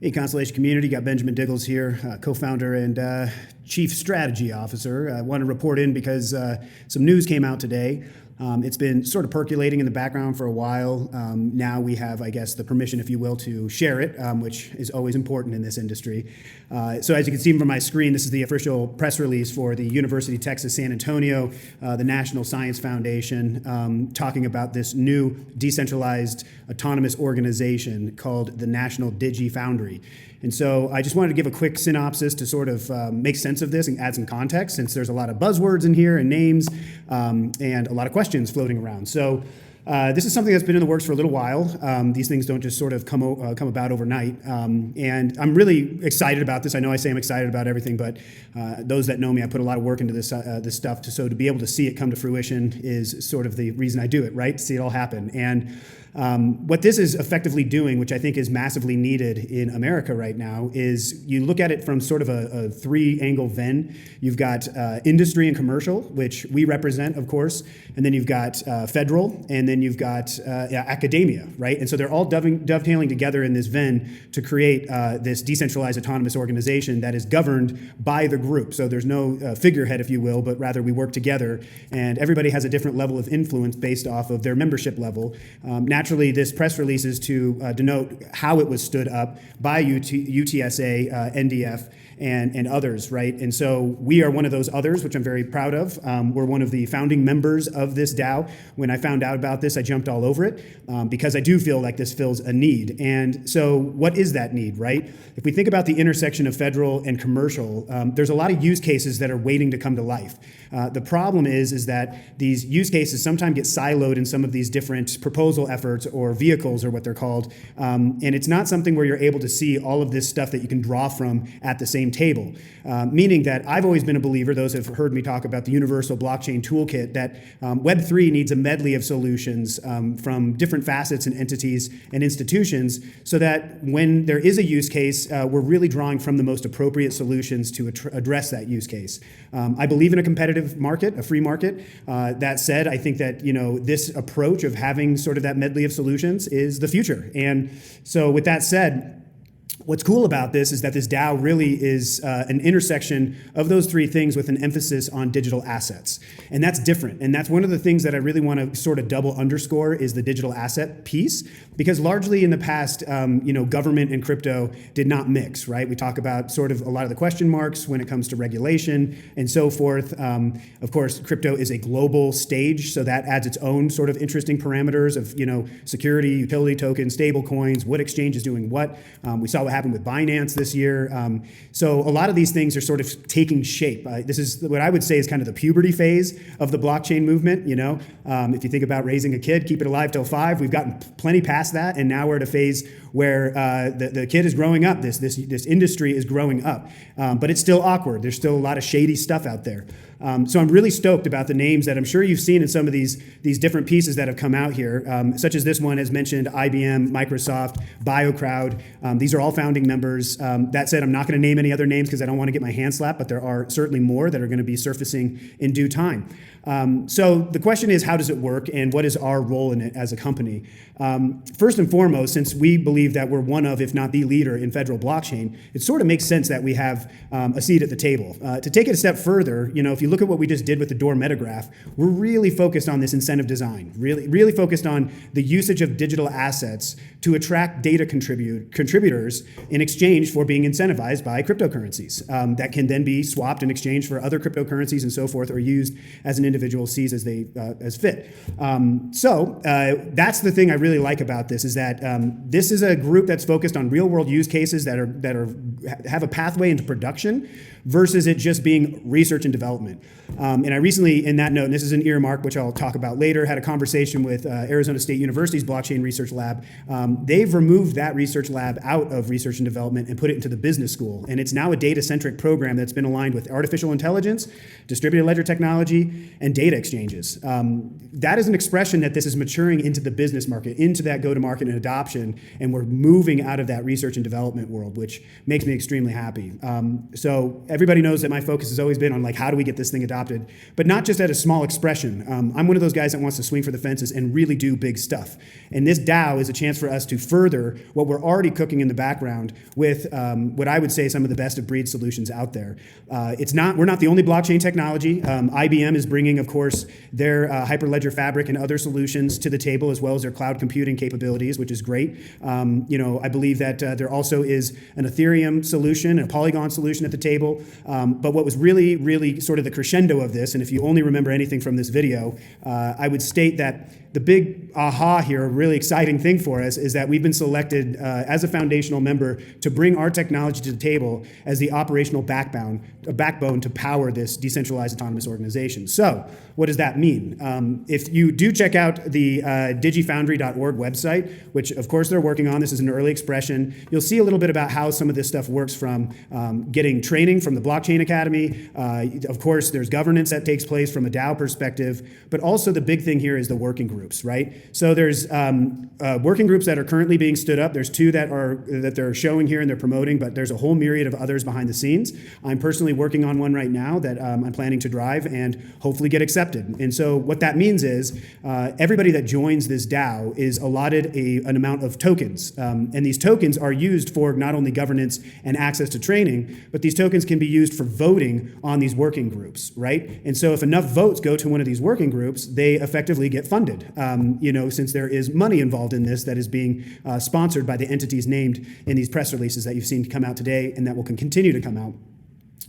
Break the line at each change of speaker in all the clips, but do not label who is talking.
Hey, Constellation community, got Benjamin Diggles here, co-founder and chief strategy officer. I want to report in because some news came out today. It's been sort of percolating in the background for a while. Now we have, I guess, the permission, if you will, to share it, which is always important in this industry. So as you can see from my screen, this is the official press release for the University of Texas San Antonio, the National Science Foundation, talking about this new decentralized autonomous organization called the National Digi Foundry. And so I just wanted to give a quick synopsis to sort of make sense of this and add some context, since there's a lot of buzzwords in here and names and a lot of questions floating around. So this is something that's been in the works for a little while. These things don't just sort of come about overnight. And I'm really excited about this. I know I say I'm excited about everything, but those that know me, I put a lot of work into this stuff. So to be able to see it come to fruition is sort of the reason I do it, right? To see it all happen. And what this is effectively doing, which I think is massively needed in America right now, is you look at it from sort of a three-angle Venn. You've got industry and commercial, which we represent, of course, and then you've got federal, and then you've got academia, right? And so they're all dovetailing together in this Venn to create this decentralized autonomous organization that is governed by the group. So there's no figurehead, if you will, but rather we work together, and everybody has a different level of influence based off of their membership level. Naturally, this press release is to denote how it was stood up by UTSA, NDF, and others, right? And so we are one of those others, which I'm very proud of. We're one of the founding members of this DAO. When I found out about this, I jumped all over it because I do feel like this fills a need. And so what is that need, right? If we think about the intersection of federal and commercial, there's a lot of use cases that are waiting to come to life. The problem is that these use cases sometimes get siloed in some of these different proposal efforts or vehicles, or what they're called. And it's not something where you're able to see all of this stuff that you can draw from at the same table. Meaning that I've always been a believer, those have heard me talk about the universal blockchain toolkit, that Web3 needs a medley of solutions from different facets and entities and institutions, so that when there is a use case, we're really drawing from the most appropriate solutions to address that use case. I believe in a competitive market, a free market. That said, I think that this approach of having sort of that medley of solutions is the future. And so with that said, what's cool about this is that this DAO really is an intersection of those three things with an emphasis on digital assets. And that's different. And that's one of the things that I really want to sort of double underscore is the digital asset piece, because largely in the past, government and crypto did not mix, right? We talk about sort of a lot of the question marks when it comes to regulation and so forth. Of course, crypto is a global stage, so that adds its own sort of interesting parameters of, security, utility tokens, stable coins, what exchange is doing what. We saw what happened with Binance this year. So a lot of these things are sort of taking shape. This is what I would say is kind of the puberty phase of the blockchain movement. If you think about raising a kid, keep it alive till 5, we've gotten plenty past that, and now we're at a phase where the kid is growing up. This industry is growing up, but it's still awkward. There's still a lot of shady stuff out there. So I'm really stoked about the names that I'm sure you've seen in some of these different pieces that have come out here, such as this one has mentioned IBM, Microsoft, BioCrowd. These are all founding members. That said, I'm not going to name any other names because I don't want to get my hand slapped, but there are certainly more that are going to be surfacing in due time. So the question is, how does it work, and what is our role in it as a company? First and foremost, since we believe that we're one of, if not the leader in federal blockchain, it sort of makes sense that we have a seat at the table. To take it a step further, if you look at what we just did with the Door Metagraph, we're really focused on this incentive design, really focused on the usage of digital assets to attract data contributors in exchange for being incentivized by cryptocurrencies that can then be swapped in exchange for other cryptocurrencies and so forth, or used as an individual sees as fit. So that's the thing I really like about this, is that this is a group that's focused on real world use cases that have a pathway into production, versus it just being research and development. And I recently, in that note, and this is an earmark, which I'll talk about later, had a conversation with Arizona State University's Blockchain Research Lab. They've removed that research lab out of research and development and put it into the business school. And it's now a data-centric program that's been aligned with artificial intelligence, distributed ledger technology, and data exchanges. That is an expression that this is maturing into the business market, into that go-to-market and adoption, and we're moving out of that research and development world, which makes me me extremely happy. So everybody knows that my focus has always been on like, how do we get this thing adopted? But not just at a small expression. I'm one of those guys that wants to swing for the fences and really do big stuff. And this DAO is a chance for us to further what we're already cooking in the background with what I would say some of the best of breed solutions out there. We're not the only blockchain technology. IBM is bringing, of course, their Hyperledger Fabric and other solutions to the table, as well as their cloud computing capabilities, which is great. I believe that there also is an Ethereum solution, a Polygon solution at the table. But what was really, really sort of the crescendo of this, and if you only remember anything from this video, I would state that the big aha here, a really exciting thing for us, is that we've been selected as a foundational member to bring our technology to the table as the operational backbone to power this decentralized autonomous organization. So what does that mean? If you do check out the digifoundry.org website, which of course they're working on, this is an early expression, you'll see a little bit about how some of this stuff works, from getting training from the Blockchain Academy. Of course, there's governance that takes place from a DAO perspective, but also the big thing here is the working groups, right? So there's working groups that are currently being stood up. There's two that they're showing here and they're promoting, but there's a whole myriad of others behind the scenes. I'm personally working on one right now that I'm planning to drive and hopefully get accepted. And so what that means is everybody that joins this DAO is allotted an amount of tokens. And these tokens are used for not only governance and access to training, but these tokens can be used for voting on these working groups, right? And so if enough votes go to one of these working groups, they effectively get funded, since there is money involved in this that is being sponsored by the entities named in these press releases that you've seen come out today and that will continue to come out.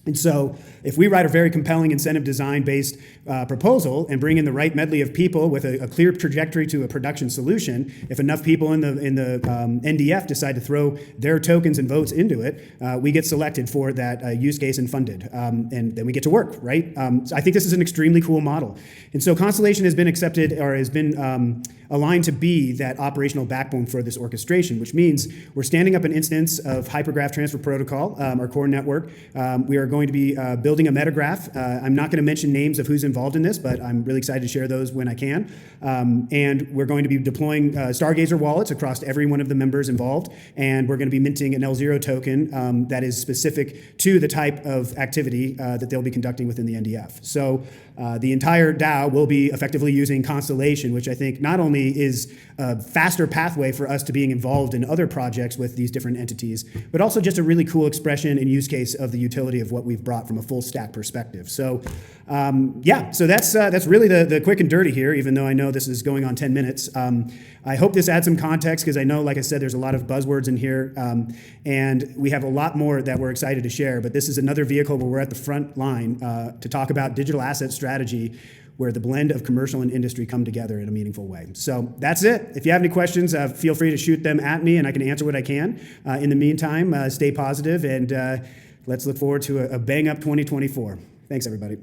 And so if we write a very compelling incentive design-based proposal and bring in the right medley of people with a clear trajectory to a production solution, if enough people in the NDF decide to throw their tokens and votes into it, we get selected for that use case and funded. And then we get to work, right? So I think this is an extremely cool model. And so Constellation has been accepted, or has been aligned to be that operational backbone for this orchestration, which means we're standing up an instance of Hypergraph Transfer Protocol, our core network. We are going to be building a metagraph. I'm not going to mention names of who's involved in this, but I'm really excited to share those when I can. And we're going to be deploying Stargazer wallets across every one of the members involved, and we're going to be minting an L0 token that is specific to the type of activity that they'll be conducting within the NDF. So the entire DAO will be effectively using Constellation, which I think not only is a faster pathway for us to being involved in other projects with these different entities, but also just a really cool expression and use case of the utility of what we've brought from a full stack perspective. So so that's really the quick and dirty here, even though I know this is going on 10 minutes. I hope this adds some context, because I know, like I said, there's a lot of buzzwords in here, and we have a lot more that we're excited to share, but this is another vehicle where we're at the front line to talk about digital asset strategy, where the blend of commercial and industry come together in a meaningful way. So that's it. If you have any questions, feel free to shoot them at me, and I can answer what I can. In the meantime, stay positive, and let's look forward to a bang-up 2024. Thanks, everybody.